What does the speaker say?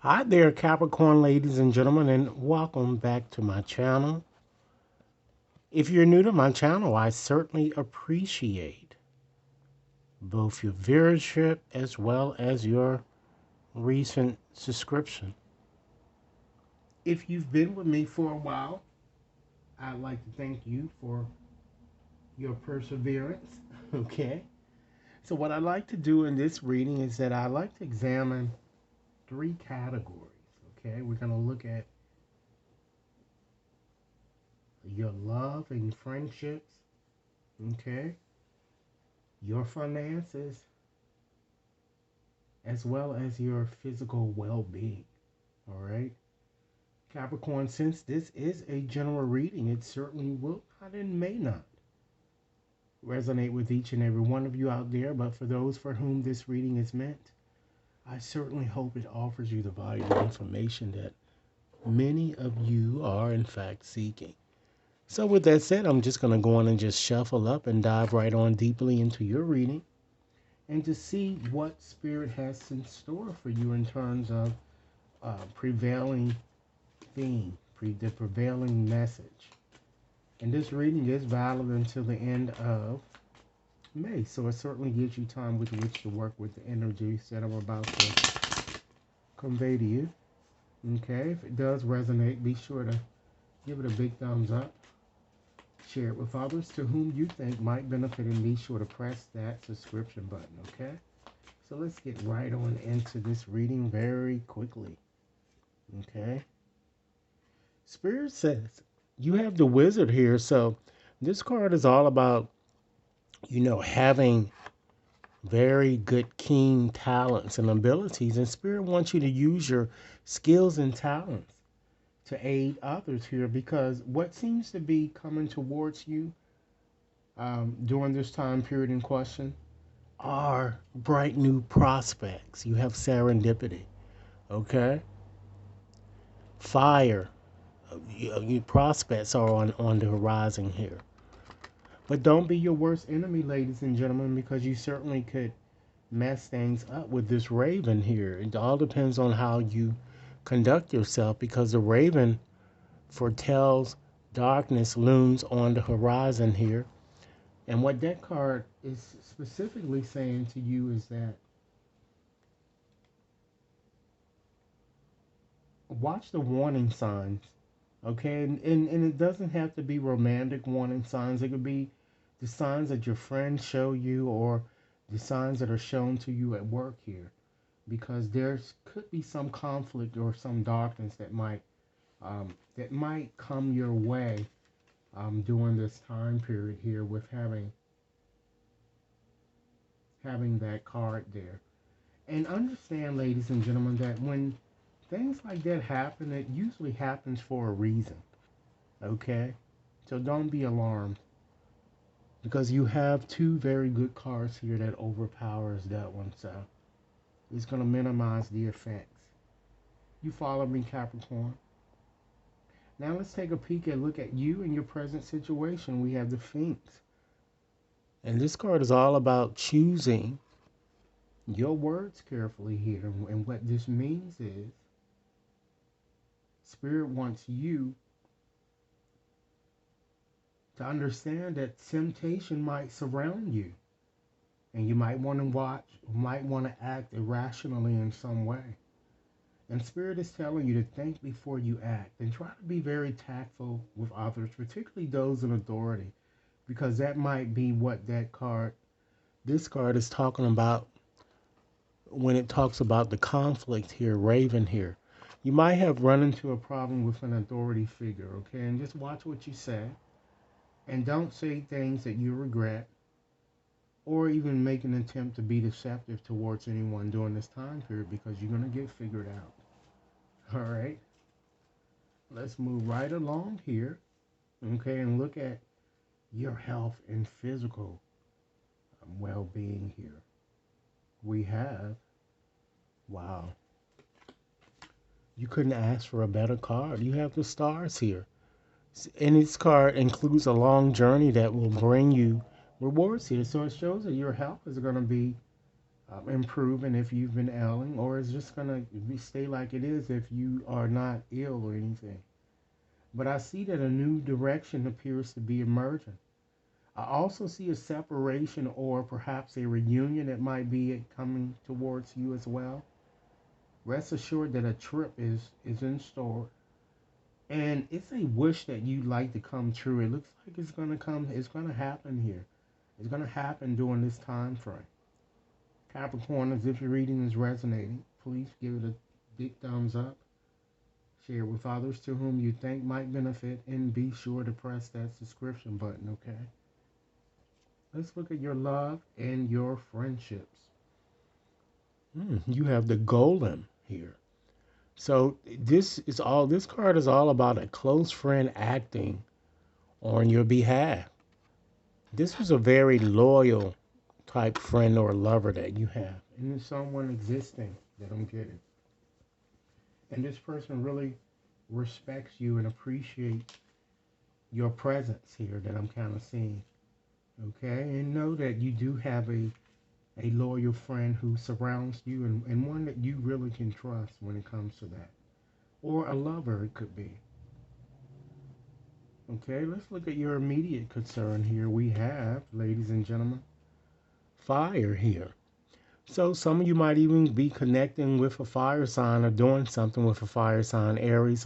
Hi there, Capricorn ladies and gentlemen, and welcome back to my channel. If you're new to my channel, I certainly appreciate both your viewership as well as your recent subscription. If you've been with me for a while, I'd like to thank you for your perseverance. Okay. So, what I like to do in this reading is that I like to examine three categories. Okay. We're going to look at your love and friendships. Okay. Your finances, as well as your physical well being. All right. Capricorn, since this is a general reading, it certainly will not and may not resonate with each and every one of you out there. But for those for whom this reading is meant, I certainly hope it offers you the valuable information that many of you are, in fact, seeking. So, with that said, I'm just going to go on and just shuffle up and dive right on deeply into your reading and to see what Spirit has in store for you in terms of prevailing theme, the prevailing message. And this reading is valid until the end of May, so it certainly gives you time with which to work with the energies that I'm about to convey to you. Okay, if it does resonate, be sure to give it a big thumbs up. Share it with others to whom you think might benefit, and be sure to press that subscription button. Okay, so let's get right on into this reading very quickly. Okay. Spirit says you have the wizard here. So this card is all about, having very good, keen talents and abilities. And Spirit wants you to use your skills and talents to aid others here, because what seems to be coming towards you during this time period in question are bright new prospects. You have serendipity. Okay. Fire. Your prospects are on the horizon here. But don't be your worst enemy, ladies and gentlemen, because you certainly could mess things up with this raven here. It all depends on how you conduct yourself, because the raven foretells darkness looms on the horizon here. And what that card is specifically saying to you is that watch the warning signs. Okay, and it doesn't have to be romantic warning signs. It could be the signs that your friends show you, or the signs that are shown to you at work here, because there's could be some conflict or some darkness that might come your way during this time period here with having that card there. And understand, ladies and gentlemen, that when things like that happen, it usually happens for a reason. Okay, so don't be alarmed, because you have two very good cards here that overpowers that one. So it's going to minimize the effects. You follow me, Capricorn? Now let's take a peek and look at you and your present situation. We have the Sphinx. And this card is all about choosing your words carefully here. And what this means is Spirit wants you to understand that temptation might surround you. And you might want to might want to act irrationally in some way. And Spirit is telling you to think before you act, and try to be very tactful with others, particularly those in authority, because that might be what this card is talking about when it talks about the conflict here, Raven here. You might have run into a problem with an authority figure, okay? And just watch what you say, and don't say things that you regret, or even make an attempt to be deceptive towards anyone during this time period, because you're going to get figured out. All right? Let's move right along here, okay, and look at your health and physical well-being here. We have, wow, you couldn't ask for a better card. You have the stars here. And this card includes a long journey that will bring you rewards here. So it shows that your health is going to be improving if you've been ailing, or it's just gonna stay like it is if you are not ill or anything. But I see that a new direction appears to be emerging. I also see a separation or perhaps a reunion that might be coming towards you as well. Rest assured that a trip is in store, and it's a wish that you'd like to come true. It looks like it's gonna come. It's gonna happen here. It's gonna happen during this time frame. Capricorn, as if your reading is resonating, please give it a big thumbs up. Share it with others to whom you think might benefit, and be sure to press that subscription button. Okay. Let's look at your love and your friendships. You have the golem here. So this card is all about a close friend acting on your behalf. This was a very loyal type friend or lover that you have. And there's someone existing that I'm getting. And this person really respects you and appreciates your presence here that I'm kind of seeing. Okay? And know that you do have a loyal friend who surrounds you, and one that you really can trust when it comes to that. Or a lover, it could be. Okay, let's look at your immediate concern here. We have, ladies and gentlemen, fire here. So some of you might even be connecting with a fire sign or doing something with a fire sign, Aries,